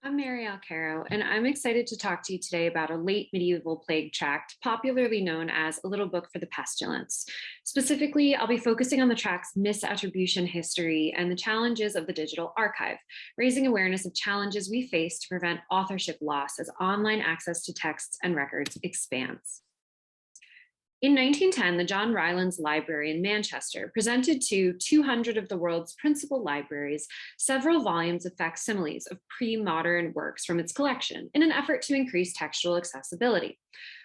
I'm Mary Alcaro, and I'm excited to talk to you today about a late medieval plague tract, popularly known as A Little Book for the Pestilence. Specifically, I'll be focusing on the tract's misattribution history and the challenges of the digital archive, raising awareness of challenges we face to prevent authorship loss as online access to texts and records expands. In 1910, the John Rylands Library in Manchester presented to 200 of the world's principal libraries several volumes of facsimiles of pre-modern works from its collection in an effort to increase textual accessibility.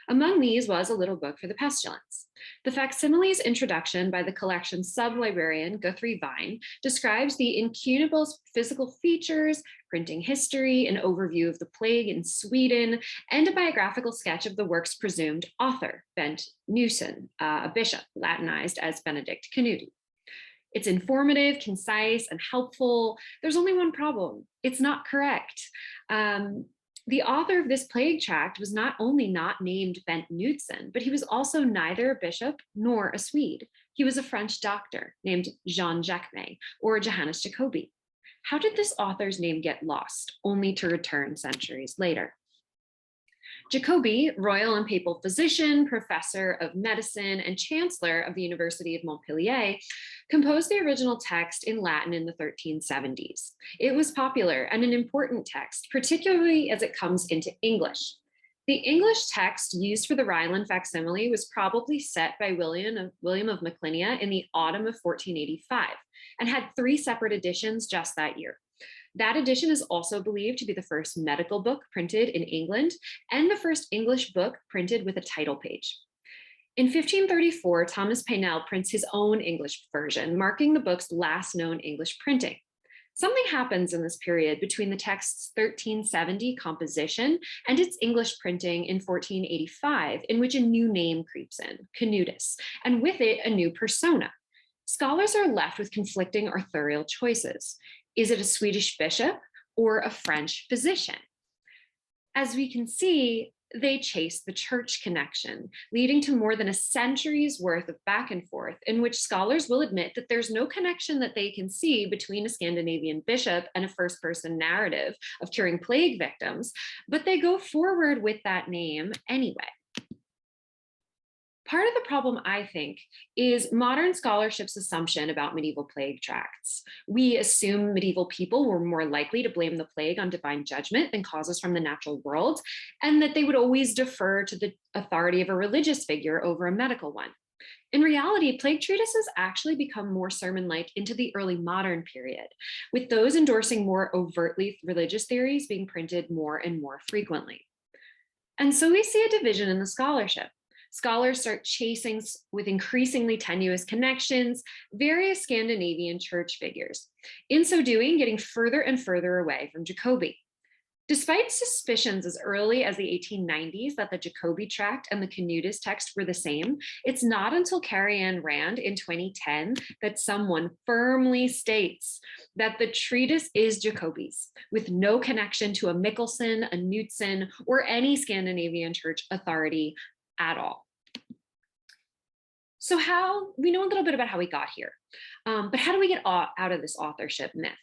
Among these was A Little Book for the Pestilence. The facsimile's introduction by the collection's sub-librarian Guthrie Vine describes the incunable physical features, printing history, an overview of the plague in Sweden, and a biographical sketch of the work's presumed author, Bengt Knutsson, a bishop, Latinized as Benedict Kanuti. It's informative, concise, and helpful. There's only one problem. It's not correct. The author of this plague tract was not only not named Bengt Knutsson, but he was also neither a bishop nor a Swede. He was a French doctor named Jonannes Jacobi or Jonannes Jacobi. How did this author's name get lost, only to return centuries later? Jacobi, royal and papal physician, professor of medicine, and chancellor of the University of Montpellier, composed the original text in Latin in the 1370s. It was popular and an important text, particularly as it comes into English. The English text used for the Rylands facsimile was probably set by William of Maclinia in the autumn of 1485 and had 3 separate editions just that year. That edition is also believed to be the first medical book printed in England and the first English book printed with a title page. In 1534, Thomas Painel prints his own English version, marking the book's last known English printing. Something happens in this period between the text's 1370 composition and its English printing in 1485, in which a new name creeps in, Canutus, and with it, a new persona. Scholars are left with conflicting authorial choices. Is it a Swedish bishop or a French physician? As we can see, they chase the church connection, leading to more than a century's worth of back and forth in which scholars will admit that there's no connection that they can see between a Scandinavian bishop and a first-person narrative of curing plague victims, but they go forward with that name anyway. Part of the problem, I think, is modern scholarship's assumption about medieval plague tracts. We assume medieval people were more likely to blame the plague on divine judgment than causes from the natural world, and that they would always defer to the authority of a religious figure over a medical one. In reality, plague treatises actually become more sermon-like into the early modern period, with those endorsing more overtly religious theories being printed more and more frequently. And so we see a division in the scholarship. Scholars start chasing, with increasingly tenuous connections, various Scandinavian church figures, in so doing getting further and further away from Jacobi. Despite suspicions as early as the 1890s that the Jacobi tract and the Canutus text were the same, it's not until Carrie Ann Rand in 2010 that someone firmly states that the treatise is Jacobi's, with no connection to a Mickelson, a Knutsson, or any Scandinavian church authority at all. So we know a little bit about how we got here, but how do we get out of this authorship myth?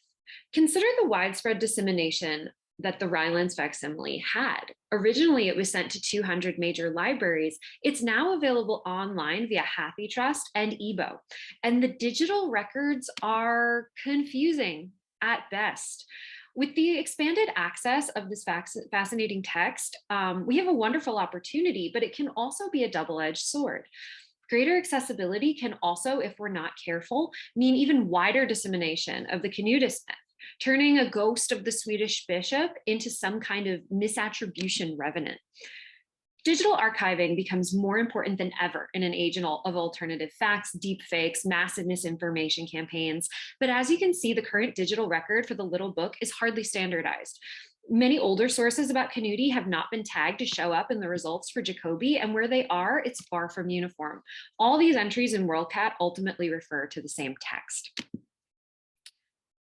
Consider the widespread dissemination that the Rylands facsimile had. Originally, it was sent to 200 major libraries. It's now available online via HathiTrust and EBO, and the digital records are confusing at best. With the expanded access of this fascinating text, we have a wonderful opportunity, but it can also be a double-edged sword. Greater accessibility can also, if we're not careful, mean even wider dissemination of the Canutus myth, turning a ghost of the Swedish bishop into some kind of misattribution revenant. Digital archiving becomes more important than ever in an age of alternative facts, deep fakes, massive misinformation campaigns. But as you can see, the current digital record for the little book is hardly standardized. Many older sources about Kanuti have not been tagged to show up in the results for Jacobi, and where they are, it's far from uniform. All these entries in WorldCat ultimately refer to the same text.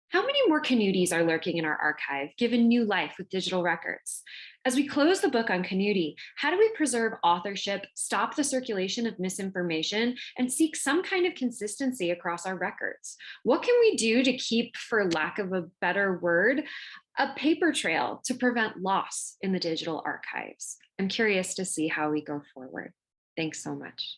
How many more Canutis are lurking in our archive, given new life with digital records? As we close the book on Kanuti, how do we preserve authorship, stop the circulation of misinformation, and seek some kind of consistency across our records? What can we do to keep, for lack of a better word, a paper trail to prevent loss in the digital archives. I'm curious to see how we go forward. Thanks so much.